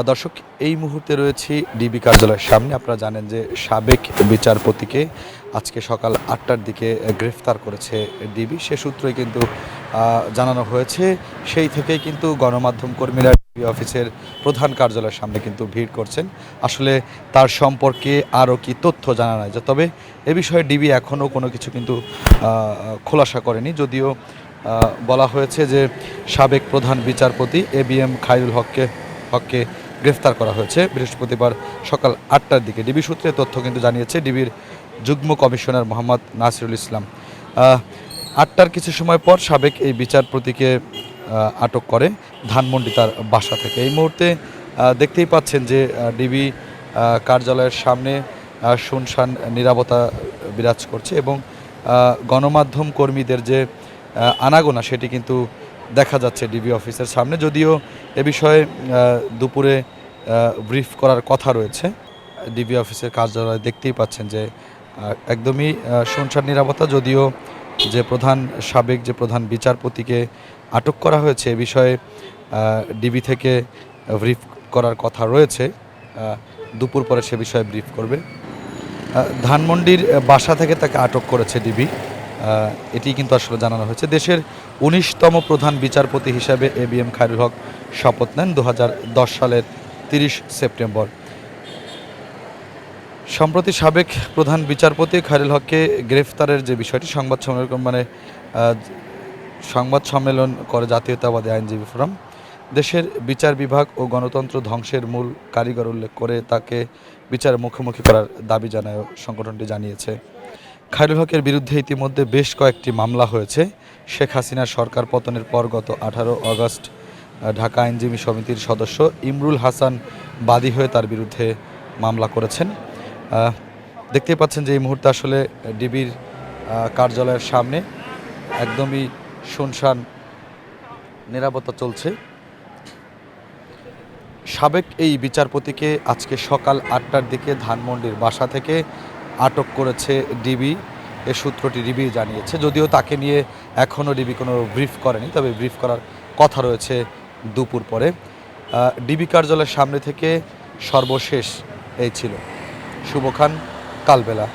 দর্শক, এই মুহূর্তে রয়েছি ডিবি কার্যালয়ের সামনে। আপনারা জানেন যে সাবেক বিচারপতিকে আজকে সকাল ৮টার দিকে গ্রেফতার করেছে ডিবি। সে সূত্রই কিন্তু জানানো হয়েছে। সেই থেকেই কিন্তু গণমাধ্যম কর্মীরা ডিবি অফিসের প্রধান কার্যালয়ের সামনে কিন্তু ভিড় করছেন। আসলে তার সম্পর্কে আরও কি তথ্য জানা নাই, তবে এ বিষয়ে ডিবি এখনও কোনো কিছু কিন্তু খোলাসা করেনি। যদিও বলা হয়েছে যে সাবেক প্রধান বিচারপতি এবিএম খায়রুল হককে গ্রেফতার করা হয়েছে বৃহস্পতিবার সকাল ৮টার দিকে। ডিবি সূত্রে তথ্য কিন্তু জানিয়েছে ডিবির যুগ্ম কমিশনার মোহাম্মদ নাসিরুল ইসলাম। ৮টার কিছু সময় পর সাবেক এই বিচারপতিকে আটক করে ধানমন্ডি তার বাসা থেকে। এই মুহূর্তে দেখতেই পাচ্ছেন যে ডিবি কার্যালয়ের সামনে শুনশান নীরবতা বিরাজ করছে এবং গণমাধ্যম কর্মীদের যে আনাগোনা সেটি কিন্তু দেখা যাচ্ছে ডিবি অফিসের সামনে। যদিও এ বিষয়ে দুপুরে ব্রিফ করার কথা রয়েছে। ডিবি অফিসের কার্যালয় দেখতেই পাচ্ছেন যে একদমই শুনশান নীরবতা। যদিও যে সাবেক প্রধান বিচারপতিকে আটক করা হয়েছে এ বিষয়ে ডিবি থেকে ব্রিফ করার কথা রয়েছে। দুপুর পরে সে বিষয়ে ব্রিফ করবে। ধানমন্ডির বাসা থেকে তাকে আটক করেছে ডিবি, এটি কিন্তু আসলে জানানো হয়েছে। দেশের ১৯তম প্রধান বিচারপতি হিসাবে এবিএম খায়রুল হক শপথ নেন ২০১০ সালের ৩০ সেপ্টেম্বর। সম্প্রতি সাবেক প্রধান বিচারপতি খায়রুল হককে গ্রেফতারের যে বিষয়টি সংবাদ সম্মেলন করে জাতীয়তাবাদী আইনজীবী ফোরাম। দেশের বিচার বিভাগ ও গণতন্ত্র ধ্বংসের মূল কারিগর উল্লেখ করে তাকে বিচারের মুখোমুখি করার দাবি জানায় সংগঠনটি জানিয়েছে। খায়রুল হকের বিরুদ্ধে ইতিমধ্যে বেশ কয়েকটি মামলা হয়েছে। শেখ হাসিনার সরকার পতনের পর গত ১৮ আগস্ট ঢাকা আইনজীবী সমিতির সদস্য ইমরুল হাসান বাদী হয়ে তার বিরুদ্ধে মামলা করেছেন। দেখতেই পাচ্ছেন যে এই মুহূর্তে আসলে ডিবির কার্যালয়ের সামনে একদমই শুনশান নিরাপত্তা চলছে। সাবেক এই বিচারপতিকে আজকে সকাল ৮টার দিকে ধানমন্ডির বাসা থেকে আটক করেছে ডিবি, এ সূত্রটি ডিবি জানিয়েছে। যদিও তাকে নিয়ে এখনও ডিবি কোনো ব্রিফ করেনি, তবে ব্রিফ করার কথা রয়েছে দুপুর পরে। ডিবি কার্যালয়ের সামনে থেকে সর্বশেষ এই ছিল। শুভ খান, কালবেলা।